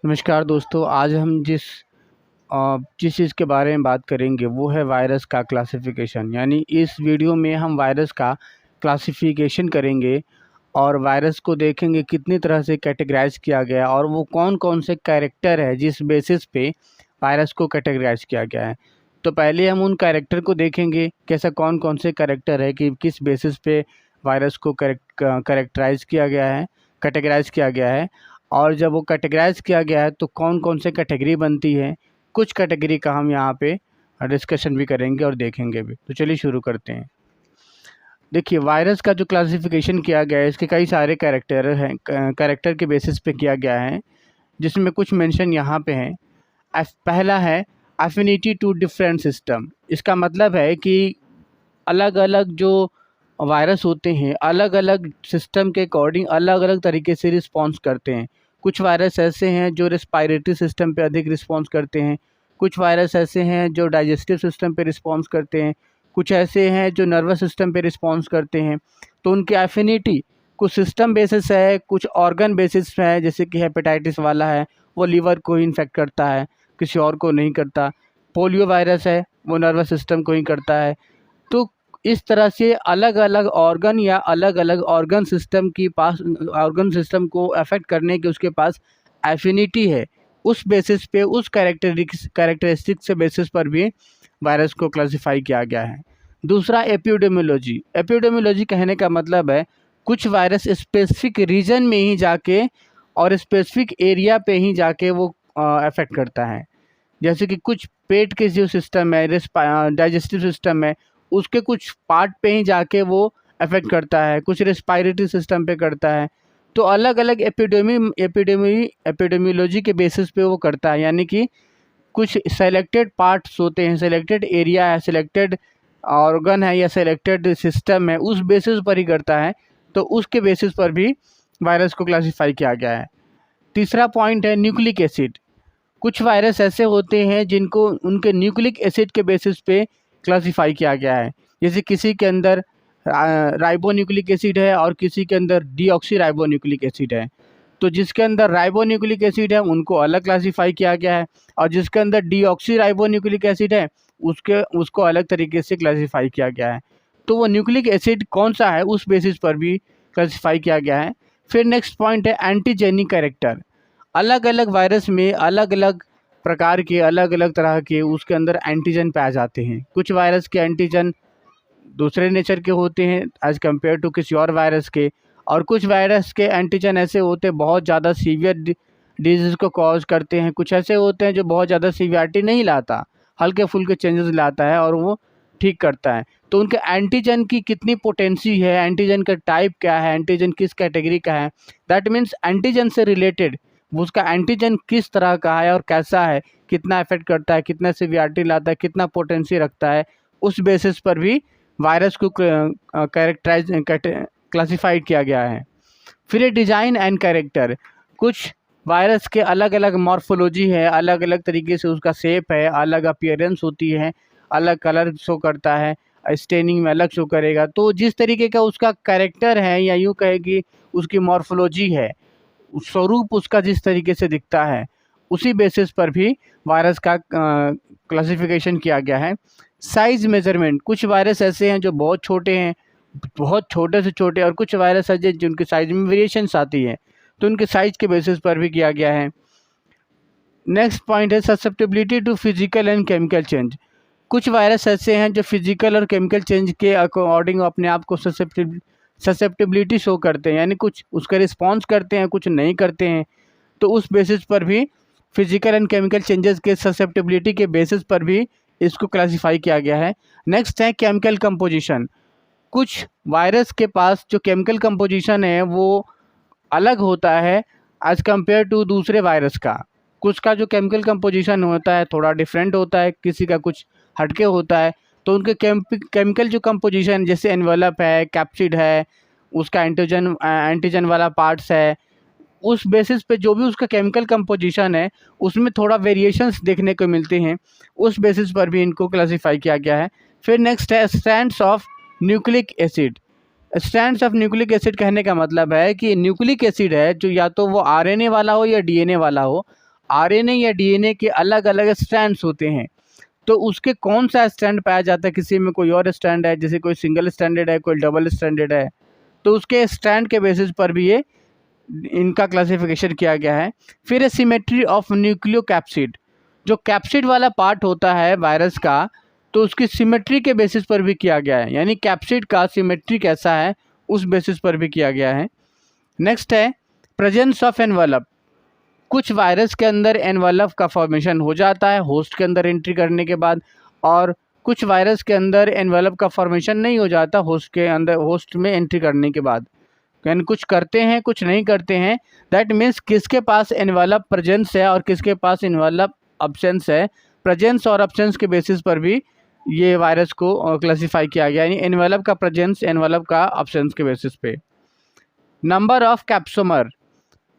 नमस्कार दोस्तों, आज हम जिस चीज़ के बारे में बात करेंगे वो है वायरस का क्लासिफिकेशन। यानी इस वीडियो में हम वायरस का क्लासिफिकेशन करेंगे और वायरस को देखेंगे कितनी तरह से कैटेगराइज किया गया और वो कौन कौन से कैरेक्टर है जिस बेसिस पे वायरस को कैटेगराइज किया गया है। तो पहले हम उन कैरेक्टर को देखेंगे कैसा कौन कौन से कैरेक्टर है कि किस बेसिस पे वायरस को कैरेक्टराइज किया गया है, कैटेगराइज किया गया है। और जब वो कैटेगराइज किया गया है तो कौन कौन से कैटेगरी बनती है, कुछ कैटेगरी का हम यहाँ पे डिस्कशन भी करेंगे और देखेंगे भी। तो चलिए शुरू करते हैं। देखिए, वायरस का जो क्लासिफिकेशन किया गया है इसके कई सारे कैरेक्टर हैं, कैरेक्टर के बेसिस पे किया गया है, जिसमें कुछ मेंशन यहाँ पे हैं। पहला है एफिनिटी टू डिफरेंट सिस्टम। इसका मतलब है कि अलग अलग जो वायरस होते हैं अलग अलग सिस्टम के अकॉर्डिंग अलग अलग तरीके से रिस्पॉन्स करते हैं। कुछ वायरस ऐसे हैं जो रेस्पिरेटरी सिस्टम पे अधिक रिस्पॉन्स करते हैं, कुछ वायरस ऐसे हैं जो डाइजेस्टिव सिस्टम पे रिस्पॉन्स करते हैं, कुछ ऐसे हैं जो नर्वस सिस्टम पे रिस्पॉन्स करते हैं। तो उनकी एफिनिटी कुछ सिस्टम बेसिस है, कुछ ऑर्गन बेसिस है। जैसे कि हेपेटाइटिस वाला है वो लीवर को ही इन्फेक्ट करता है, किसी और को नहीं करता। पोलियो वायरस है वो नर्वस सिस्टम को ही करता है। तो इस तरह से अलग अलग ऑर्गन या अलग अलग ऑर्गन सिस्टम को अफेक्ट करने के उसके पास एफिनिटी है। उस बेसिस पे उस कैरेक्टरिस्टिक से बेसिस पर भी वायरस को क्लासिफाई किया गया है। दूसरा एपिडेमियोलॉजी। एपिडेमियोलॉजी कहने का मतलब है कुछ वायरस स्पेसिफिक रीजन में ही जाके और स्पेसिफिक एरिया पे ही जाके वो अफेक्ट करता है। जैसे कि कुछ पेट के जो सिस्टम है, डाइजेस्टिव सिस्टम है, उसके कुछ पार्ट पे ही जाके वो अफेक्ट करता है, कुछ रेस्पिरेटरी सिस्टम पे करता है। तो अलग अलग एपिडेमियोलॉजी के बेसिस पे वो करता है। यानी कि कुछ सेलेक्टेड पार्ट्स होते हैं, सेलेक्टेड एरिया है, सेलेक्टेड ऑर्गन है या सेलेक्टेड सिस्टम है, उस बेसिस पर ही करता है। तो उसके बेसिस पर भी वायरस को क्लासीफाई किया गया है। तीसरा पॉइंट है न्यूक्लिक एसिड। कुछ वायरस ऐसे होते हैं जिनको उनके न्यूक्लिक एसिड के बेसिस पे क्लासिफाई किया गया है। जैसे किसी के अंदर राइबोन्यूक्लिक एसिड है और किसी के अंदर डीऑक्सी राइबोन्यूक्लिक एसिड है। तो जिसके अंदर राइबोन्यूक्लिक एसिड है उनको अलग क्लासिफाई किया गया है, और जिसके अंदर डीऑक्सी राइबोन्यूक्लिक एसिड है उसको अलग तरीके से क्लासिफाई किया गया है। तो वो न्यूक्लिक एसिड कौन सा है उस बेसिस पर भी क्लासिफाई किया गया है। फिर नेक्स्ट पॉइंट है एंटीजेनिक कैरेक्टर। अलग अलग वायरस में अलग अलग प्रकार के अलग अलग तरह के उसके अंदर एंटीजन पाए जाते हैं। कुछ वायरस के एंटीजन दूसरे नेचर के होते हैं एज़ कम्पेयर टू किसी और वायरस के, और कुछ वायरस के एंटीजन ऐसे होते हैं बहुत ज़्यादा सीवियर डिजीज़ को कॉज करते हैं। कुछ ऐसे होते हैं जो बहुत ज़्यादा सीवियरिटी नहीं लाता, हल्के फुल्के चेंजेस लाता है और वो ठीक करता है। तो उनके एंटीजन की कितनी पोटेंसी है, एंटीजन का टाइप क्या है, एंटीजन किस कैटेगरी का है, दैट मीन्स एंटीजन से रिलेटेड उसका एंटीजन किस तरह का है और कैसा है, कितना इफेक्ट करता है, कितना सीवियरिटी लाता है, कितना पोटेंसी रखता है, उस बेसिस पर भी वायरस को क्लासिफाइड किया गया है। फिर डिज़ाइन एंड कैरेक्टर। कुछ वायरस के अलग अलग मॉर्फोलॉजी है, अलग अलग तरीके से उसका शेप है, अलग अपीयरेंस होती है, अलग कलर शो करता है, स्टेनिंग में अलग शो करेगा। तो जिस तरीके का उसका कैरेक्टर है या यूँ कहे कि उसकी मॉर्फोलॉजी है, स्वरूप उसका जिस तरीके से दिखता है, उसी बेसिस पर भी वायरस का क्लासिफिकेशन किया गया है। Size measurement. कुछ वायरस ऐसे हैं जो बहुत छोटे हैं, बहुत छोटे से छोटे, और कुछ वायरस ऐसे जिनके साइज़ में वेरिएशंस आती है, तो उनके साइज़ के बेसिस पर भी किया गया है। नेक्स्ट पॉइंट है susceptibility to physical and chemical change. कुछ वायरस ऐसे हैं जो फिजिकल और केमिकल चेंज के अकॉर्डिंग अपने आप को ससेप्टेबिलिटी शो करते हैं, यानी कुछ उसका रिस्पॉन्स करते हैं, कुछ नहीं करते हैं। तो उस बेसिस पर भी फिजिकल एंड केमिकल चेंजेस के ससेप्टेबिलिटी के बेसिस पर भी इसको क्लासिफाई किया गया है। नेक्स्ट है केमिकल कंपोजिशन। कुछ वायरस के पास जो केमिकल कंपोजिशन है वो अलग होता है एज़ कम्पेयर टू दूसरे वायरस का। कुछ का जो केमिकल कंपोजिशन होता है थोड़ा डिफरेंट होता है, किसी का कुछ हटके होता है। तो उनके केमिकल जो कंपोजिशन जैसे एनवेलप है, कैप्सिड है, उसका एंटीजन वाला पार्ट्स है, उस बेसिस पे जो भी उसका केमिकल कंपोजिशन है उसमें थोड़ा वेरिएशंस देखने को मिलते हैं, उस बेसिस पर भी इनको क्लासिफाई किया गया है। फिर नेक्स्ट है strands of nucleic acid. Strands of nucleic acid कहने का मतलब है कि न्यूक्लिक एसिड है जो या तो वो आरएनए वाला हो या डीएनए वाला हो, आरएनए या डीएनए के अलग अलग स्ट्रैंड्स होते हैं, तो उसके कौन सा स्ट्रैंड पाया जाता है, किसी में कोई और स्ट्रैंड है, जैसे कोई सिंगल स्ट्रैंडेड है, कोई डबल स्ट्रैंडेड है, तो उसके स्ट्रैंड के बेसिस पर भी ये इनका क्लासिफिकेशन किया गया है। फिर है सिमेट्री ऑफ न्यूक्लियोकैप्सिड, जो कैप्सिड वाला पार्ट होता है वायरस का, तो उसकी सिमेट्री के बेसिस पर भी किया गया है, यानी कैप्सिड का सिमेट्री कैसा है उस बेसिस पर भी किया गया है। नेक्स्ट है प्रेजेंस ऑफ एनवलप, कुछ वायरस के अंदर एनवलप का फॉर्मेशन हो जाता है होस्ट के अंदर एंट्री करने के बाद, और कुछ वायरस के अंदर एनवलप का फॉर्मेशन नहीं हो जाता होस्ट के अंदर, होस्ट में एंट्री करने के बाद, यानी कुछ करते हैं कुछ नहीं करते हैं। दैट मीन्स किसके पास एनवलप प्रेजेंस है और किसके पास एनवलप अब्सेंस है, प्रेजेंस और अब्सेंस के बेसिस पर भी ये वायरस को क्लासिफाई किया गया, यानी एनवलप का प्रेजेंस एनवलप का अब्सेंस के बेसिस पे। नंबर ऑफ कैप्सोमर,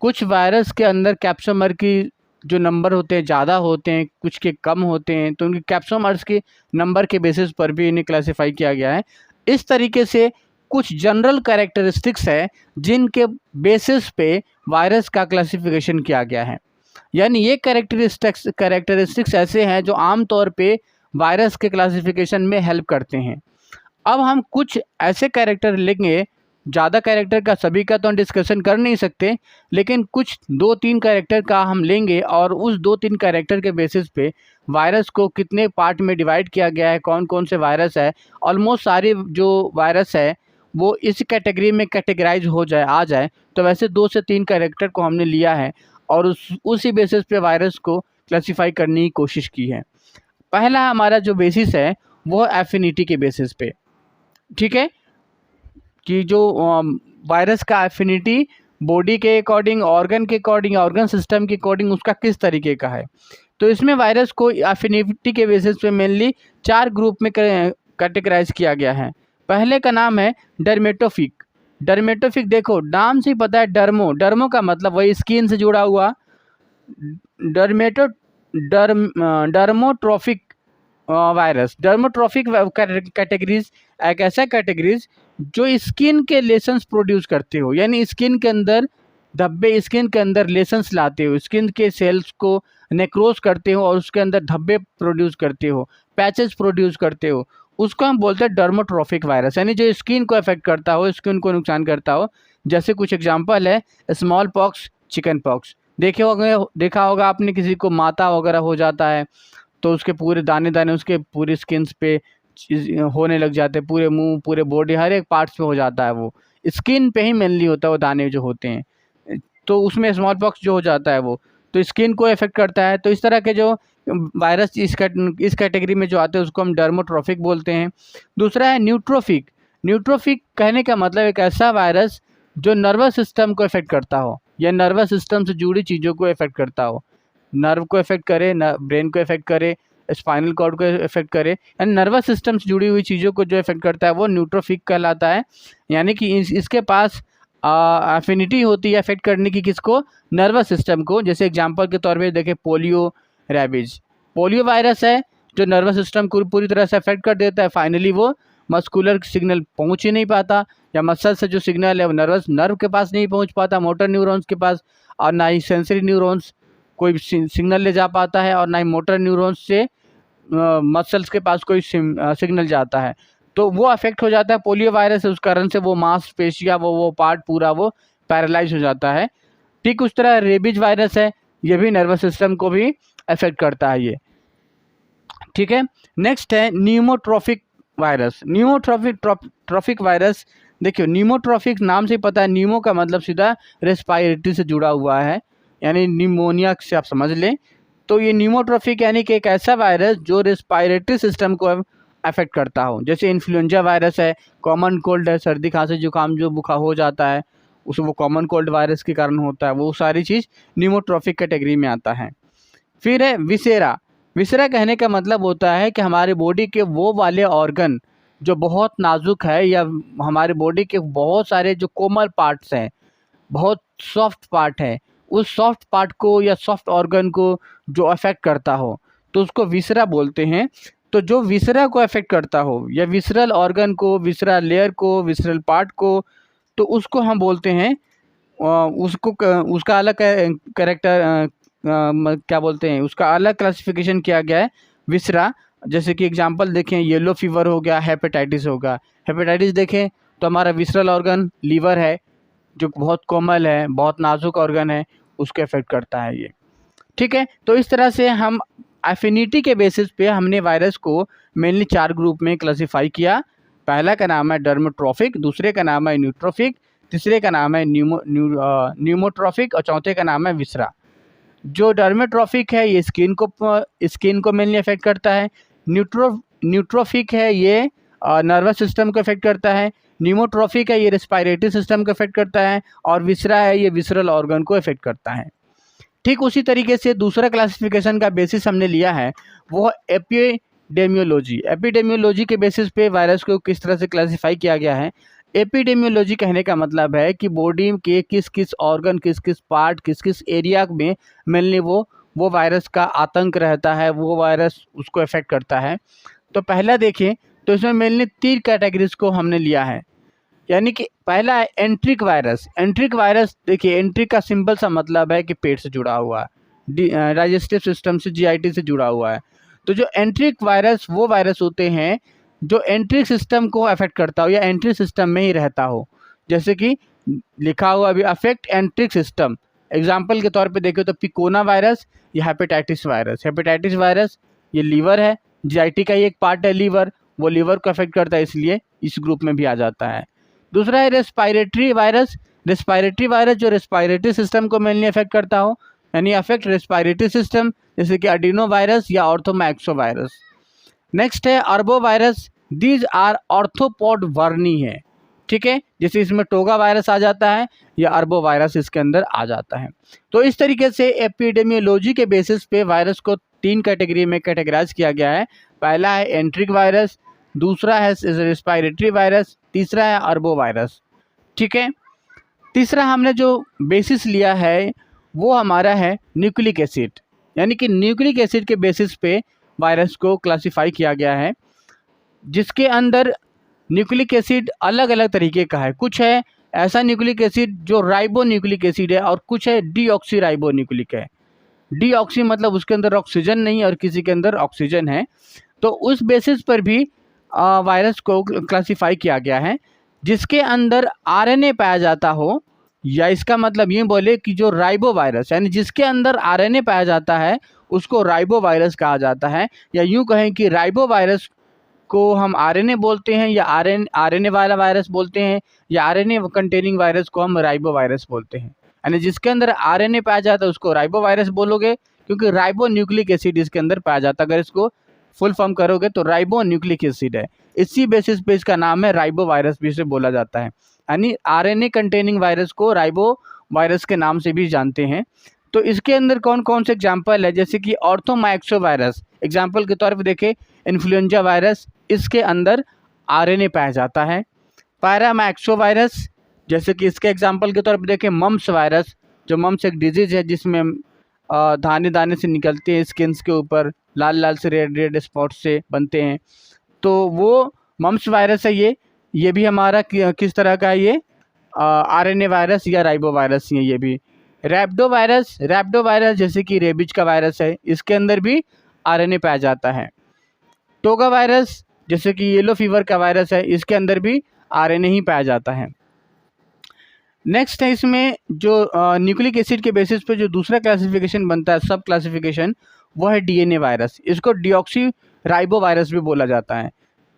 कुछ वायरस के अंदर कैप्सोमर की जो नंबर होते हैं ज़्यादा होते हैं, कुछ के कम होते हैं, तो उनकी कैप्सोमर्स के नंबर के बेसिस पर भी इन्हें क्लासिफाई किया गया है। इस तरीके से कुछ जनरल कैरेक्टरिस्टिक्स है जिनके बेसिस पे वायरस का क्लासिफिकेशन किया गया है, यानी ये कैरेक्टरिस्टिक्स ऐसे हैं जो आम तौर पे वायरस के क्लासिफिकेशन में हेल्प करते हैं। अब हम कुछ ऐसे कैरेक्टर लेंगे, ज़्यादा कैरेक्टर का सभी का तो हम डिस्कशन कर नहीं सकते, लेकिन कुछ 2-3 कैरेक्टर का हम लेंगे और उस 2-3 कैरेक्टर के बेसिस पे वायरस को कितने पार्ट में डिवाइड किया गया है, कौन कौन से वायरस है, ऑलमोस्ट सारे जो वायरस है वो इस कैटेगरी में कैटेगराइज हो जाए आ जाए, तो वैसे 2 से 3 कैरेक्टर को हमने लिया है और उसी बेसिस पे वायरस को क्लासीफाई करने की कोशिश की है। पहला हमारा जो बेसिस है वो एफिनिटी के बेसिस पे, ठीक है, कि जो वायरस का एफिनिटी बॉडी के अकॉर्डिंग, ऑर्गन के अकॉर्डिंग, ऑर्गन सिस्टम के अकॉर्डिंग उसका किस तरीके का है। तो इसमें वायरस को एफिनिटी के बेसिस पे मेनली 4 ग्रुप में कैटेगराइज किया गया है। पहले का नाम है डर्मेटोफिक। डर्मेटोफिक देखो नाम से ही पता है, डर्मो का मतलब वही स्किन से जुड़ा हुआ, डर्मोट्रोफिक वायरस। डर्मोट्रोफिक कैटेगरीज एक ऐसा कैटेगरीज जो स्किन के लेशंस प्रोड्यूस करते हो, यानी स्किन के अंदर धब्बे, स्किन के अंदर लेशंस लाते हो, स्किन के सेल्स को नेक्रोज करते हो और उसके अंदर धब्बे प्रोड्यूस करते हो, पैचेस प्रोड्यूस करते हो, उसको हम बोलते हैं डर्मोट्रोफिक वायरस, यानी जो स्किन को अफेक्ट करता हो, स्किन को नुकसान करता हो। जैसे कुछ एग्जांपल है स्मॉल पॉक्स, चिकन पॉक्स। देखा होगा आपने, किसी को माता वगैरह हो जाता है तो उसके पूरे दाने दाने उसके पूरे स्किन्स पे होने लग जाते हैं, पूरे मुंह, पूरे बॉडी, हर एक पार्ट्स पे हो जाता है, वो स्किन पे ही मेनली होता है वो दाने जो होते हैं, तो उसमें स्मॉल पॉक्स जो हो जाता है वो तो स्किन को इफेक्ट करता है। तो इस तरह के जो वायरस इस कैटेगरी में जो आते हैं उसको हम डर्मोट्रोफिक बोलते हैं। दूसरा है न्यूट्रोफिक। न्यूट्रोफिक कहने का मतलब एक ऐसा वायरस जो नर्वस सिस्टम को इफेक्ट करता हो या नर्वस सिस्टम से जुड़ी चीज़ों को इफेक्ट करता हो, नर्व को इफेक्ट करे, ब्रेन को इफेक्ट करे, स्पाइनल कॉर्ड को इफेक्ट करे, यानी नर्वस सिस्टम से जुड़ी हुई चीज़ों को जो इफेक्ट करता है वो न्यूट्रोफिक कहलाता है। यानी कि इसके पास एफिनिटी होती है इफेक्ट करने की, किसको, नर्वस सिस्टम को। जैसे एग्जांपल के तौर पे देखें पोलियो, रैबीज। पोलियो वायरस है जो नर्वस सिस्टम को पूरी तरह से अफेक्ट कर देता है, फाइनली वो मस्कुलर सिग्नल पहुंच ही नहीं पाता, या मसल से जो सिग्नल है वो नर्व के पास नहीं पहुंच पाता, मोटर न्यूरॉन्स के पास, और ना ही सेंसरी न्यूरॉन्स कोई सिग्नल ले जा पाता है, और ना ही मोटर न्यूरॉन्स से मसल्स के पास कोई सिग्नल जाता है, तो वो अफेक्ट हो जाता है पोलियो वायरस, उस कारण से वो मांसपेशियाँ वो पार्ट पूरा वो पैरालाइज हो जाता है। ठीक उस तरह रेबीज वायरस है, ये भी नर्वस सिस्टम को भी अफेक्ट करता है ये, ठीक है। नेक्स्ट है न्यूमोट्रोफिक वायरस। ट्रॉफिक वायरस, देखियो न्यूमोट्रोफिक नाम से पता है, न्यूमो का मतलब सीधा रेस्पायरेटरी से जुड़ा हुआ है, यानी निमोनिया से आप समझ लें। तो ये न्यूमोट्रोफिक यानी कि एक ऐसा वायरस जो रेस्पायरेटरी सिस्टम को अफेक्ट करता हो, जैसे इन्फ्लुएंजा वायरस है, कॉमन कोल्ड है, सर्दी खांसी जुकाम जो बुखार हो जाता है उस वो कॉमन कोल्ड वायरस के कारण होता है, वो सारी चीज़ न्यूमोट्रोफिक कैटेगरी में आता है। फिर है विसेरा। विसेरा कहने का मतलब होता है कि हमारे बॉडी के वो वाले ऑर्गन जो बहुत नाजुक है, या हमारे बॉडी के बहुत सारे जो कोमल पार्ट्स हैं, बहुत सॉफ्ट पार्ट है, उस सॉफ्ट पार्ट को या सॉफ्ट ऑर्गन को जो अफेक्ट करता हो तो उसको विसरा बोलते हैं। तो जो विसरा को अफेक्ट करता हो या विसरल ऑर्गन को, विसरल लेयर को, विसरल पार्ट को, तो उसको हम बोलते हैं उसका अलग कैरेक्टर क्या बोलते हैं, उसका अलग क्लासिफिकेशन किया गया है विसरा। जैसे कि एग्जांपल देखें, येलो फीवर हो गया, हेपेटाइटिस होगा। हेपेटाइटिस देखें तो हमारा विसरल ऑर्गन लीवर है, जो बहुत कोमल है, बहुत नाजुक ऑर्गन है, उसको अफेक्ट करता है ये। ठीक है, तो इस तरह से हम एफिनिटी के बेसिस पे हमने वायरस को मेनली 4 ग्रुप में क्लासिफाई किया। पहला का नाम है डर्मोट्रॉफिक, दूसरे का नाम है न्यूट्रोफिक, तीसरे का नाम है न्यूमोट्रॉफिक और चौथे का नाम है विसरा। जो डर्मेट्रॉफिक है ये स्किन को मेनली अफेक्ट करता है। न्यूट्रोफिक है ये नर्वस सिस्टम को अफेक्ट करता है। न्यूमोट्रॉफिक है ये रेस्पिरेटरी सिस्टम को अफेक्ट करता है। और विसरा है ये विसरल ऑर्गन को अफेक्ट करता है। ठीक उसी तरीके से दूसरा क्लासिफिकेशन का बेसिस हमने लिया है वो एपिडेमियोलॉजी। एपिडेमियोलॉजी के बेसिस पे वायरस को किस तरह से क्लासिफाई किया गया है। एपिडेमियोलॉजी कहने का मतलब है कि बॉडी के किस किस ऑर्गन, किस किस पार्ट, किस किस एरिया में मेनली वो वायरस का आतंक रहता है, वो वायरस उसको अफेक्ट करता है। तो पहला देखें तो इसमें मेनली 3 कैटेगरीज को हमने लिया है। यानी कि पहला है एंट्रिक वायरस। एंट्रिक वायरस देखिए, एंट्रिक का सिंपल सा मतलब है कि पेट से जुड़ा हुआ है, डाइजेस्टिव सिस्टम से, जीआईटी से जुड़ा हुआ है। तो जो एंट्रिक वायरस वो वायरस होते हैं जो एंट्रिक सिस्टम को अफेक्ट करता हो या एंट्रिक सिस्टम में ही रहता हो। जैसे कि लिखा हुआ अभी अफेक्ट एंट्रिक सिस्टम। एग्जाम्पल के तौर पे देखें तो पिकोना वायरस या हेपेटाइटिस वायरस। हेपेटाइटिस वायरस ये लीवर है, जीआईटी का ही एक पार्ट है लीवर, वो लीवर को अफेक्ट करता है, इसलिए इस ग्रुप में भी आ जाता है। दूसरा है रेस्पिरेटरी वायरस। रेस्पिरेटरी वायरस जो रेस्पिरेटरी सिस्टम को मेनली अफेक्ट करता हो, यानी अफेक्ट रेस्पिरेटरी सिस्टम, जैसे कि अडिनो वायरस या ऑर्थोमैक्सो वायरस। नेक्स्ट है अर्बो वायरस। दीज आर ऑर्थोपोड वर्नी है। ठीक है, जैसे इसमें टोगा वायरस आ जाता है या अर्बो वायरस इसके अंदर आ जाता है। तो इस तरीके से एपिडेमियोलॉजी के बेसिस पे वायरस को 3 कैटेगरी में कैटेगराइज किया गया है। पहला है एंट्रिक वायरस, दूसरा है रेस्पिरेटरी वायरस, तीसरा है अर्बो वायरस। ठीक है, तीसरा हमने जो बेसिस लिया है वो हमारा है न्यूक्लिक एसिड। यानी कि न्यूक्लिक एसिड के बेसिस पे वायरस को क्लासिफाई किया गया है, जिसके अंदर न्यूक्लिक एसिड अलग अलग तरीके का है। कुछ है ऐसा न्यूक्लिक एसिड जो राइबो न्यूक्लिक एसिड है, और कुछ है डीऑक्सी राइबो न्यूक्लिक है। डीऑक्सी मतलब उसके अंदर ऑक्सीजन नहीं और किसी के अंदर ऑक्सीजन है। तो उस बेसिस पर भी वायरस को क्लासिफाई किया गया है, जिसके अंदर आरएनए पाया जाता हो, या इसका मतलब ये बोले कि जो राइबो वायरस, यानी जिसके अंदर आरएनए पाया जाता है उसको राइबो वायरस कहा जाता है। या यूँ कहें कि राइबो वायरस को हम आरएनए बोलते हैं, या आरएनए वाला वायरस बोलते हैं, या आरएनए कंटेनिंग वायरस को हम राइबो वायरस बोलते हैं। यानी जिसके अंदर आरएनए पाया जाता है उसको राइबो वायरस बोलोगे, क्योंकि राइबो न्यूक्लिक एसिड इसके अंदर पाया जाता है। अगर इसको फुल फॉर्म करोगे तो राइबो न्यूक्लिक एसिड है। इसी बेसिस पे इसका नाम है राइबो वायरस भी इसे बोला जाता है। यानी आरएनए कंटेनिंग वायरस को राइबो वायरस के नाम से भी जानते हैं। तो इसके अंदर कौन कौन से एग्जाम्पल है, जैसे कि ऑर्थोमैक्सो वायरस। एग्जाम्पल के तौर पर देखें, इन्फ्लुएंजा वायरस, इसके अंदर आरएनए पाया जाता है। पैरामैक्सो वायरस, जैसे कि इसके एग्जाम्पल के तौर पर देखें मम्स वायरस। जो मम्स एक डिजीज है जिसमें दाने दाने से निकलते हैं स्किन्स के ऊपर, लाल लाल से रेड रेड स्पॉट से बनते हैं, तो वो मम्स वायरस है। ये भी हमारा किस तरह का है, ये आरएनए वायरस या राइबो वायरस ही है ये भी। रैप्डो वायरस जैसे कि रेबीज का वायरस है, इसके अंदर भी आरएनए पाया जाता है। टोगा वायरस जैसे कि येलो फीवर का वायरस है, इसके अंदर भी आरएनए ही पाया जाता है। नेक्स्ट है इसमें जो न्यूक्लिक एसिड के बेसिस पे जो दूसरा क्लासिफिकेशन बनता है, सब क्लासिफिकेशन, वो है डीएनए वायरस। इसको डीऑक्सी राइबो वायरस भी बोला जाता है।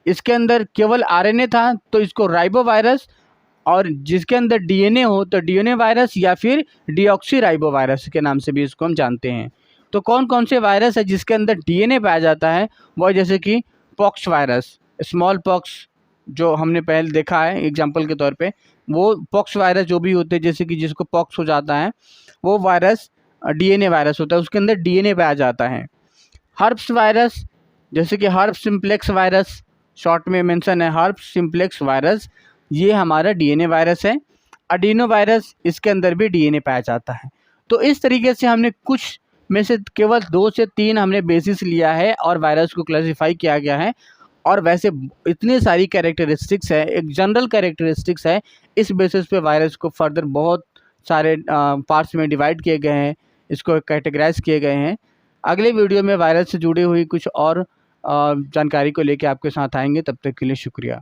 इसके अंदर केवल आरएनए था तो इसको राइबो वायरस, और जिसके अंदर डीएनए हो तो डीएनए वायरस या फिर डीऑक्सी राइबो वायरस के नाम से भी इसको हम जानते हैं। तो कौन कौन से वायरस है जिसके अंदर डीएनए पाया जाता है, वह जैसे कि पॉक्स वायरस, स्मॉल पॉक्स जो हमने पहले देखा है एग्जाम्पल के तौर पे, वो पॉक्स वायरस जो भी होते हैं, जैसे कि जिसको पॉक्स हो जाता है वो वायरस डीएनए वायरस होता है, उसके अंदर डीएनए पाया जाता है। हर्प्स वायरस जैसे कि हर्प्स सिम्प्लेक्स वायरस, शॉर्ट में मेंशन है हर्प्स सिम्प्लेक्स वायरस, ये हमारा डीएनए वायरस है। अडीनो वायरस, इसके अंदर भी डीएनए पाया जाता है। तो इस तरीके से हमने कुछ में से केवल 2 से 3 हमने बेसिस लिया है और वायरस को क्लासिफाई किया गया है। और वैसे इतनी सारी कैरेक्टरिस्टिक्स है, एक जनरल कैरेक्टरिस्टिक्स है, इस बेसिस पे वायरस को फर्दर बहुत सारे पार्ट्स में डिवाइड किए गए हैं। इसको कैटेगराइज किए गए हैं। अगले वीडियो में वायरस से जुड़ी हुई कुछ और जानकारी को लेके आपके साथ आएंगे। तब तक के लिए शुक्रिया।